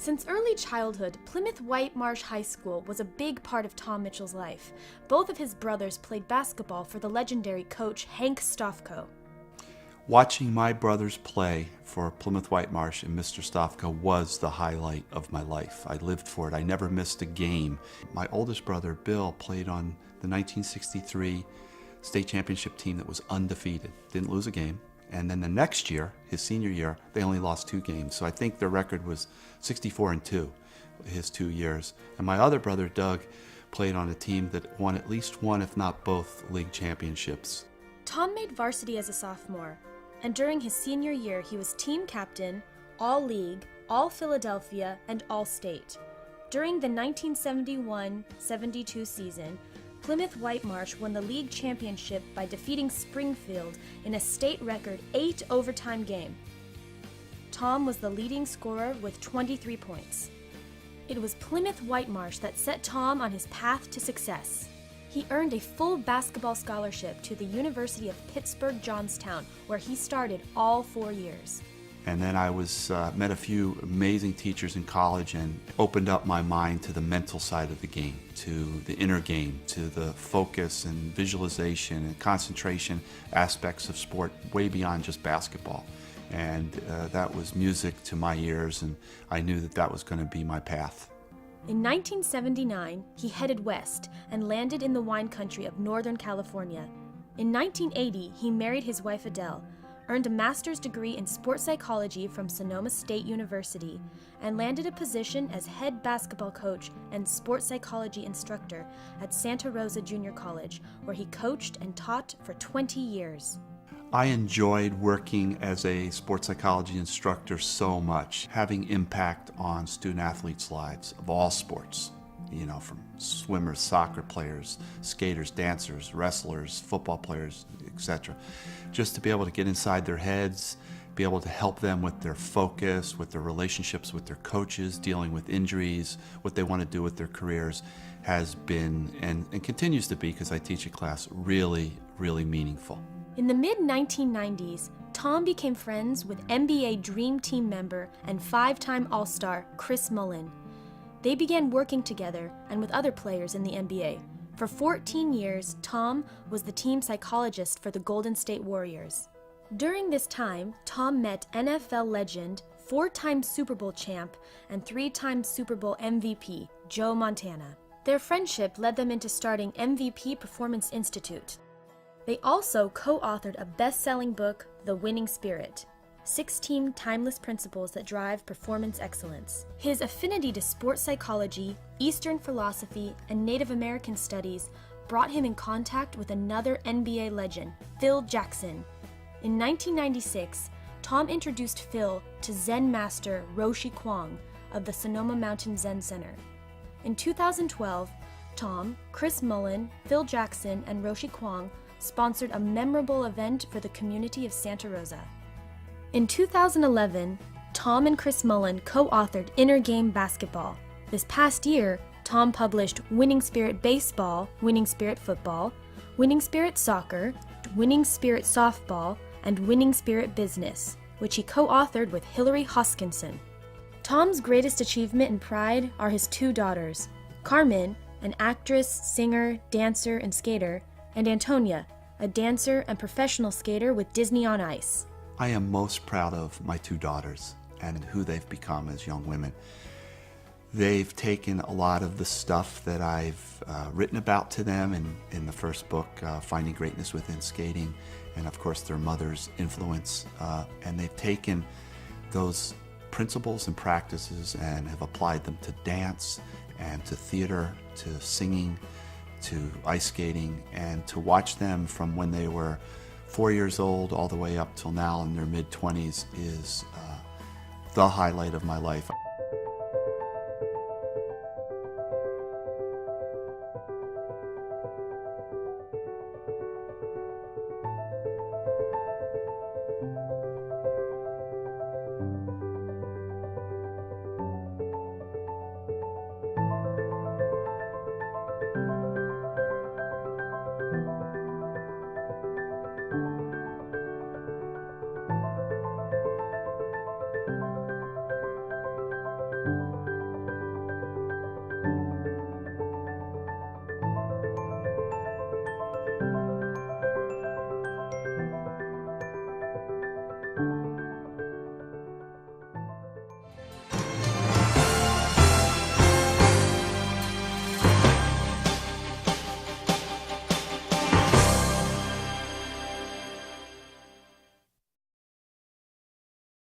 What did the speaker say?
Since early childhood, Plymouth Whitemarsh High School was a big part of Tom Mitchell's life. Both of his brothers played basketball for the legendary coach Hank Stofko. Watching my brothers play for Plymouth Whitemarsh and Mr. Stofko was the highlight of my life. I lived for it. I never missed a game. My oldest brother, Bill, played on the 1963 state championship team that was undefeated. Didn't lose a game. And then the next year, his senior year, they only lost 2 games. So I think their record was 64-2 his 2 years. And my other brother, Doug, played on a team that won at least one, if not both, league championships. Tom made varsity as a sophomore, and during his senior year, he was team captain, All-League, All-Philadelphia, and All-State. During the 1971-72 season, Plymouth Whitemarsh won the league championship by defeating Springfield in a state record 8 overtime game. Tom was the leading scorer with 23 points. It was Plymouth Whitemarsh that set Tom on his path to success. He earned a full basketball scholarship to the University of Pittsburgh-Johnstown, where he started all 4 years. And then I met a few amazing teachers in college and opened up my mind to the mental side of the game, to the inner game, to the focus and visualization and concentration aspects of sport way beyond just basketball. And that was music to my ears, and I knew that that was going to be my path. In 1979, he headed west and landed in the wine country of Northern California. In 1980, he married his wife Adele, earned a master's degree in sports psychology from Sonoma State University, and landed a position as head basketball coach and sports psychology instructor at Santa Rosa Junior College, where he coached and taught for 20 years. I enjoyed working as a sports psychology instructor so much, having impact on student-athletes' lives of all sports, from swimmers, soccer players, skaters, dancers, wrestlers, football players, etc. Just to be able to get inside their heads, be able to help them with their focus, with their relationships with their coaches, dealing with injuries, what they want to do with their careers, has been, and continues to be, because I teach a class, really, really meaningful. In the mid-1990s, Tom became friends with NBA Dream Team member and 5-time All-Star Chris Mullin. They began working together and with other players in the NBA. For 14 years, Tom was the team psychologist for the Golden State Warriors. During this time, Tom met NFL legend, 4-time Super Bowl champ, and 3-time Super Bowl MVP, Joe Montana. Their friendship led them into starting MVP Performance Institute. They also co-authored a best-selling book, The Winning Spirit, 16 timeless principles that drive performance excellence. His affinity to sports psychology, Eastern philosophy, and Native American studies brought him in contact with another NBA legend, Phil Jackson. In 1996, Tom introduced Phil to Zen master Roshi Kwong of the Sonoma Mountain Zen Center. In 2012, Tom, Chris Mullin, Phil Jackson, and Roshi Kwong sponsored a memorable event for the community of Santa Rosa. In 2011, Tom and Chris Mullin co-authored Inner Game Basketball. This past year, Tom published Winning Spirit Baseball, Winning Spirit Football, Winning Spirit Soccer, Winning Spirit Softball, and Winning Spirit Business, which he co-authored with Hillary Hoskinson. Tom's greatest achievement and pride are his 2 daughters, Carmen, an actress, singer, dancer, and skater, and Antonia, a dancer and professional skater with Disney on Ice. I am most proud of my 2 daughters and who they've become as young women. They've taken a lot of the stuff that I've written about to them in the first book, Finding Greatness Within Skating, and of course their mother's influence, and they've taken those principles and practices and have applied them to dance and to theater, to singing, to ice skating, and to watch them from when they were 4 years old all the way up till now in their mid-20s is the highlight of my life.